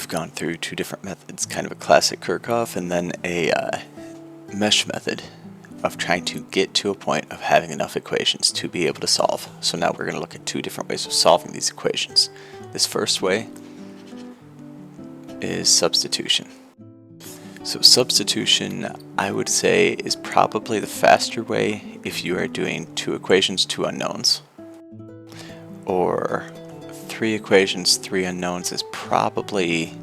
gone through two different methods, kind of a classic Kirchhoff and then a mesh method of trying to get to a point of having enough equations to be able to solve. So now we're going to look at two different ways of solving these equations. This first way is substitution. So substitution, I would say, is probably the faster way if you are doing two equations, two unknowns. Or three equations, three unknowns is probably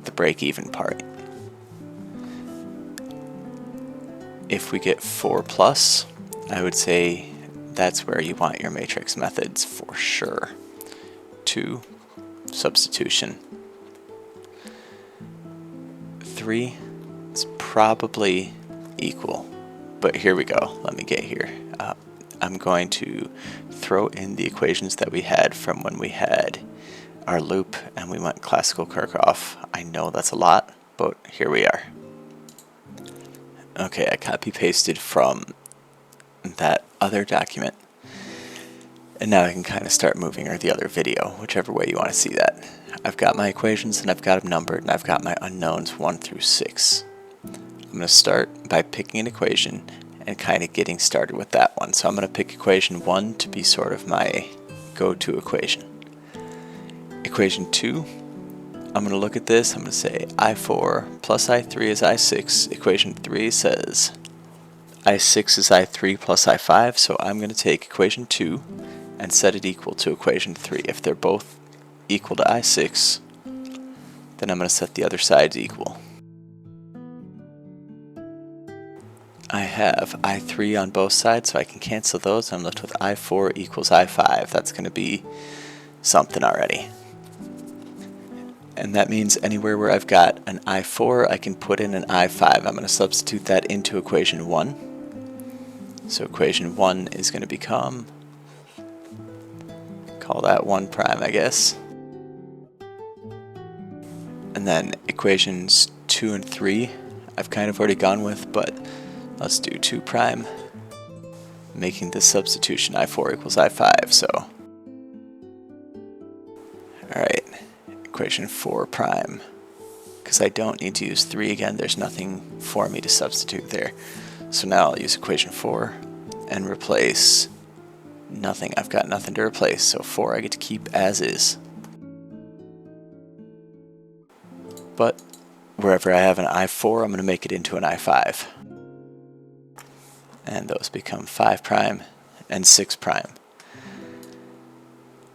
the break-even part. If we get 4 plus, I would say that's where you want your matrix methods for sure. 2, substitution. 3 is probably equal, but here we go. Let me get here. I'm going to throw in the equations that we had from when we had our loop and we went classical Kirchhoff. I know that's a lot, but here we are. Okay, I copy pasted from that other document, and now I can kind of start moving, or the other video, whichever way you want to see that. I've got my equations and I've got them numbered, and I've got my unknowns 1 through 6. I'm going to start by picking an equation and kind of getting started with that one. So I'm going to pick equation 1 to be sort of my go-to equation. Equation 2, I'm going to look at this, I'm going to say I4 plus I3 is I6. Equation 3 says I6 is I3 plus I5, so I'm going to take equation 2 and set it equal to equation 3. If they're both equal to I6, then I'm going to set the other sides equal. I have I3 on both sides, so I can cancel those. I'm left with I4 equals I5. That's going to be something already. And that means anywhere where I've got an I4, I can put in an I5. I'm going to substitute that into equation 1. So equation 1 is going to become, call that 1 prime, I guess. And then equations 2 and 3, I've kind of already gone with, but let's do 2 prime, making this substitution I4 equals I5, so. Alright, equation 4 prime, because I don't need to use 3 again, there's nothing for me to substitute there. So now I'll use equation 4 and replace nothing. I've got nothing to replace, so 4 I get to keep as is. But wherever I have an I4, I'm going to make it into an I5. And those become 5 prime and 6 prime.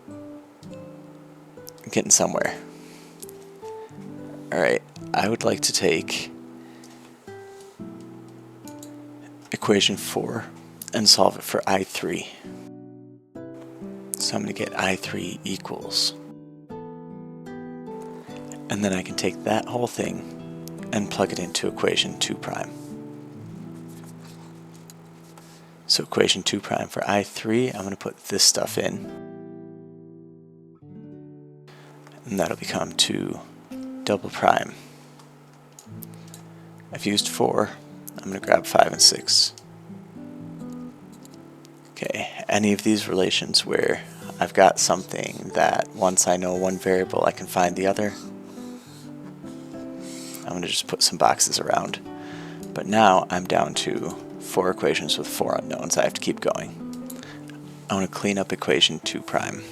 I'm getting somewhere. Alright, I would like to take equation 4 and solve it for I3. So I'm going to get I3 equals. And then I can take that whole thing and plug it into equation 2 prime. So equation 2 prime for I3, I'm going to put this stuff in. And that'll become 2 double prime. I've used 4, I'm going to grab 5 and 6. Okay, any of these relations where I've got something that once I know one variable I can find the other, I'm going to just put some boxes around. But now I'm down to 4 equations with 4 unknowns. I have to keep going. I want to clean up equation 2 prime.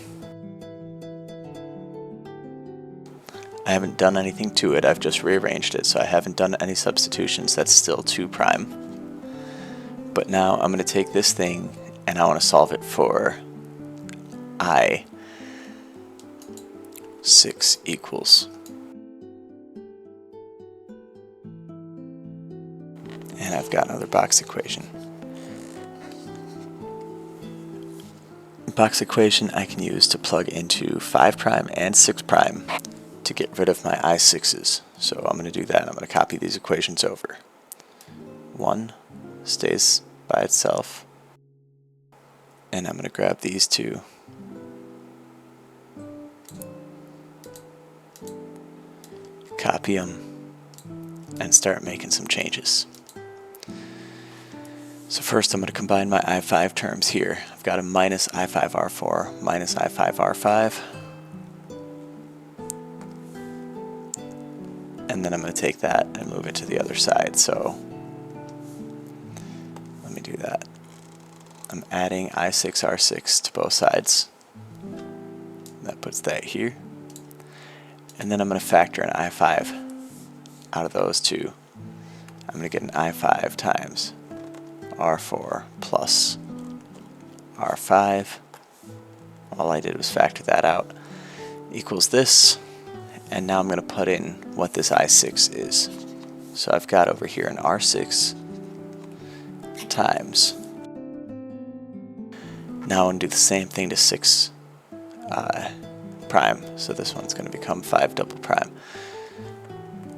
I haven't done anything to it, I've just rearranged it, so I haven't done any substitutions. That's still 2 prime. But now I'm going to take this thing and I want to solve it for I6 equals. And I've got another box equation. Box equation I can use to plug into 5 prime and 6 prime to get rid of my I6s. So I'm going to do that. I'm going to copy these equations over. 1 stays by itself. And I'm going to grab these 2. Copy them and start making some changes. So first I'm going to combine my I5 terms here. I've got a minus I5R4 minus I5R5. and then I'm going to take that and move it to the other side. So let me do that. I'm adding I6, R6 to both sides. That puts that here. And then I'm going to factor an I5 out of those two. I'm going to get an I5 times R4 plus R5. All I did was factor that out. Equals this. And now I'm going to put in what this I6 is. So I've got over here an R6 times. Now I'm going to do the same thing to 6 prime. So this one's going to become 5 double prime.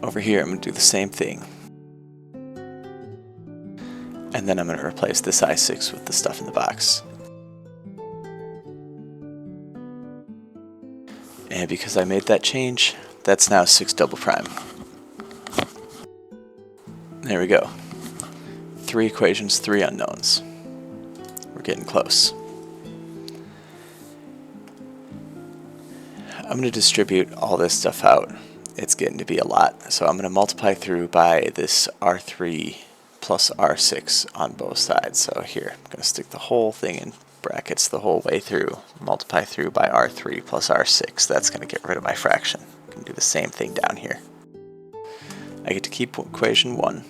Over here I'm going to do the same thing. And then I'm going to replace this I6 with the stuff in the box. And because I made that change, that's now 6 double prime. There we go. 3 equations, 3 unknowns. We're getting close. I'm going to distribute all this stuff out. It's getting to be a lot. So I'm going to multiply through by this R3 plus R6 on both sides. So here, I'm going to stick the whole thing in brackets the whole way through. Multiply through by R3 plus R6. That's going to get rid of my fraction. I can do the same thing down here. I get to keep equation 1.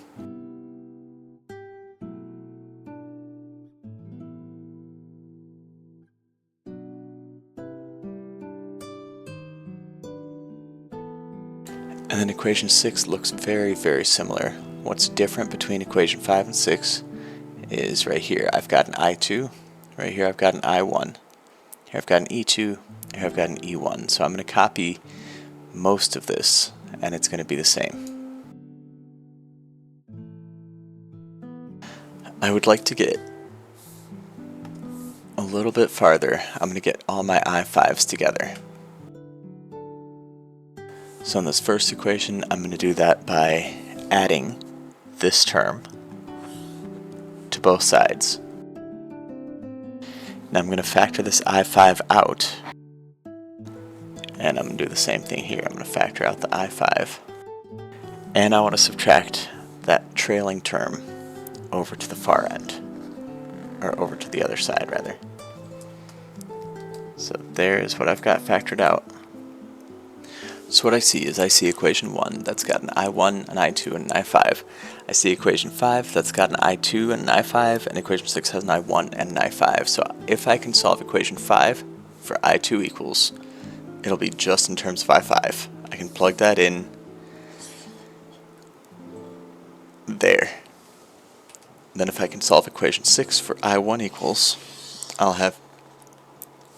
And then equation 6 looks very, very similar. What's different between equation 5 and 6 is right here I've got an I2, right here I've got an I1, here I've got an E2, here I've got an E1. So I'm going to copy most of this and it's going to be the same. I would like to get a little bit farther. I'm going to get all my I5s together. So in this first equation, I'm going to do that by adding this term to both sides. Now I'm going to factor this I5 out. And I'm going to do the same thing here. I'm going to factor out the I5. And I want to subtract that trailing term over to the far end. Or over to the other side, rather. So there's what I've got factored out. So what I see is I see equation 1 that's got an I1, an I2, and an I5. I see equation 5 that's got an I2 and an I5, and equation 6 has an I1 and an I5. So if I can solve equation 5 for I2 equals, it'll be just in terms of I5. I can plug that in there. Then if I can solve equation 6 for I1 equals, I'll have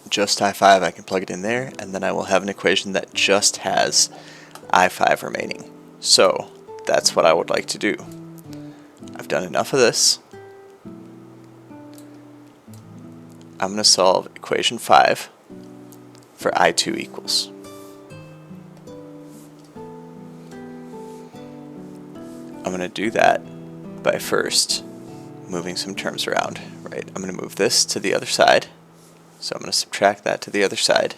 just I5, I can plug it in there, and then I will have an equation that just has I5 remaining. So that's what I would like to do. I've done enough of this. I'm going to solve equation 5 for I2 equals. I'm going to do that by first moving some terms around. Right, I'm going to move this to the other side. So I'm going to subtract that to the other side.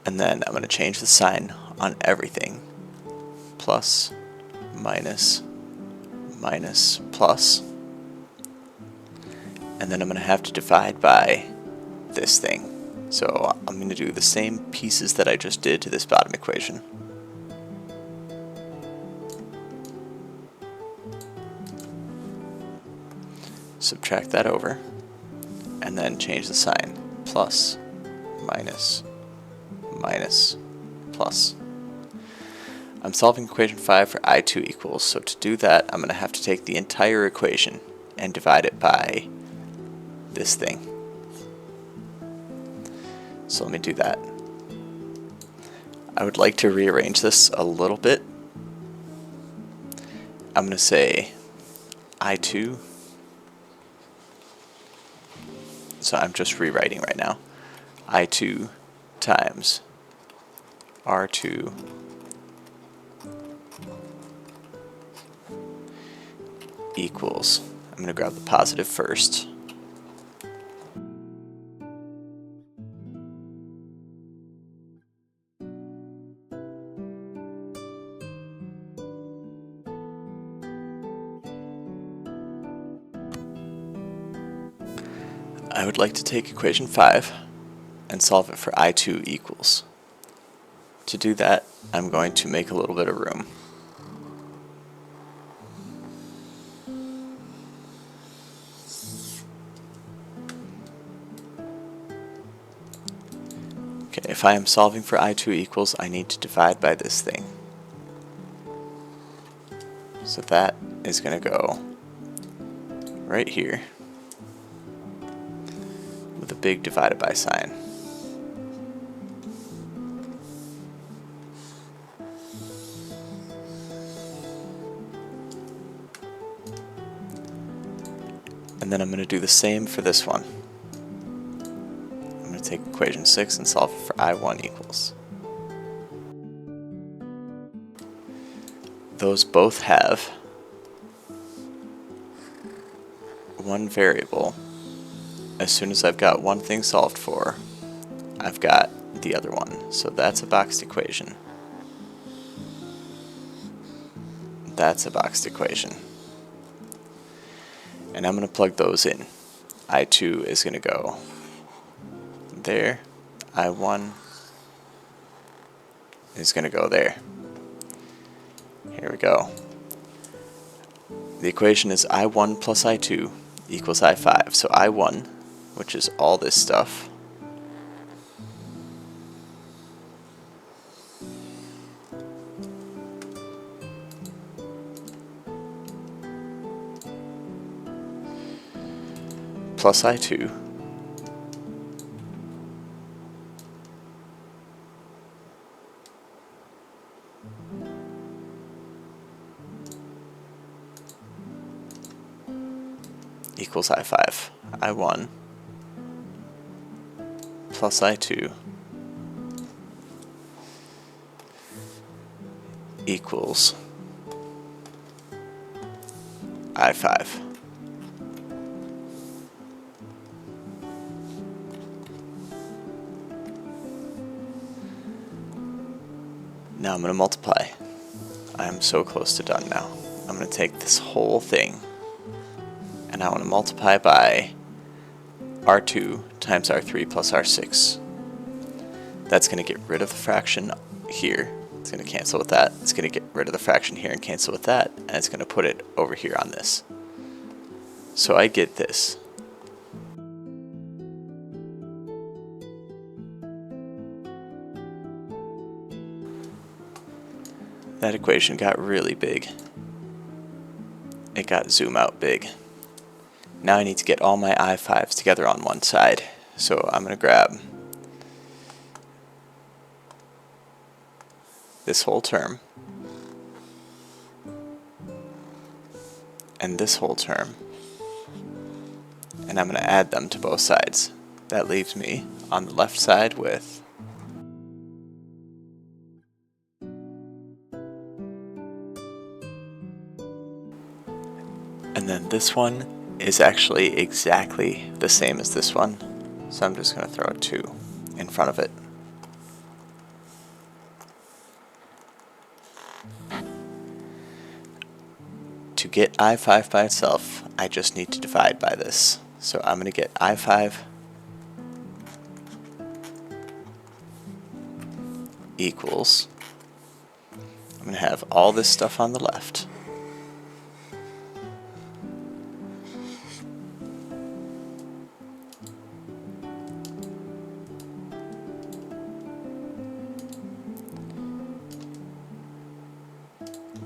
And then I'm going to change the sign on everything. Plus, minus, minus, plus. And then I'm going to have to divide by this thing. So I'm going to do the same pieces that I just did to this bottom equation. Subtract that over, and then change the sign. Plus, minus, minus, plus. I'm solving equation 5 for I2 equals, so to do that I'm going to have to take the entire equation and divide it by this thing. So let me do that. I would like to rearrange this a little bit. I'm going to say I2. So I'm just rewriting right now. I2 times R2 equals, I'm going to grab the positive first. I would like to take equation 5 and solve it for I2 equals. To do that, I'm going to make a little bit of room. Okay, if I am solving for I2 equals, I need to divide by this thing. So that is going to go right here with a big divided by sign. And then I'm going to do the same for this one. I'm going to take equation 6 and solve it for I1 equals. Those both have one variable. As soon as I've got one thing solved for, I've got the other one. So that's a boxed equation. That's a boxed equation. And I'm going to plug those in. I2 is going to go there. I1 is going to go there. Here we go. The equation is I1 plus I2 equals I5. So I1, which is all this stuff, plus I2 equals I5. I1 plus I2 equals I5. Now I'm going to multiply. I'm so close to done now. I'm going to take this whole thing and I want to multiply by R2 times R3 plus R6. That's going to get rid of the fraction here. It's going to cancel with that. It's going to get rid of the fraction here and cancel with that. And it's going to put it over here on this. So I get this. That equation got really big. It got zoom out big. Now I need to get all my I5s together on one side. So I'm going to grab this whole term and this whole term, and I'm going to add them to both sides. That leaves me on the left side with and then this one is actually exactly the same as this one, so I'm just going to throw a 2 in front of it. To get I5 by itself, I just need to divide by this. So I'm going to get I5 equals, I'm going to have all this stuff on the left.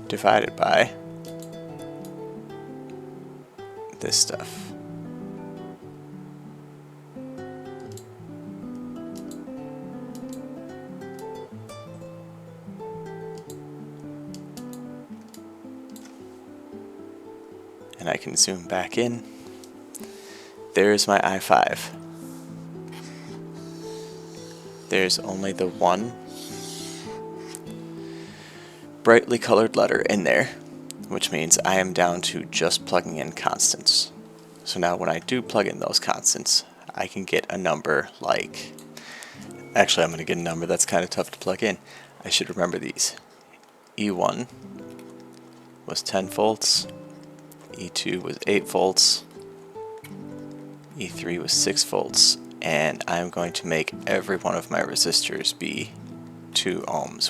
Divided by this stuff. And I can zoom back in. There's my I5. There's only the one brightly colored letter in there, which means I am down to just plugging in constants. So now when I do plug in those constants, I can get a number like, actually I'm going to get a number that's kind of tough to plug in. I should remember these. E1 was 10 volts, E2 was 8 volts, E3 was 6 volts, and I'm going to make every one of my resistors be 2 ohms.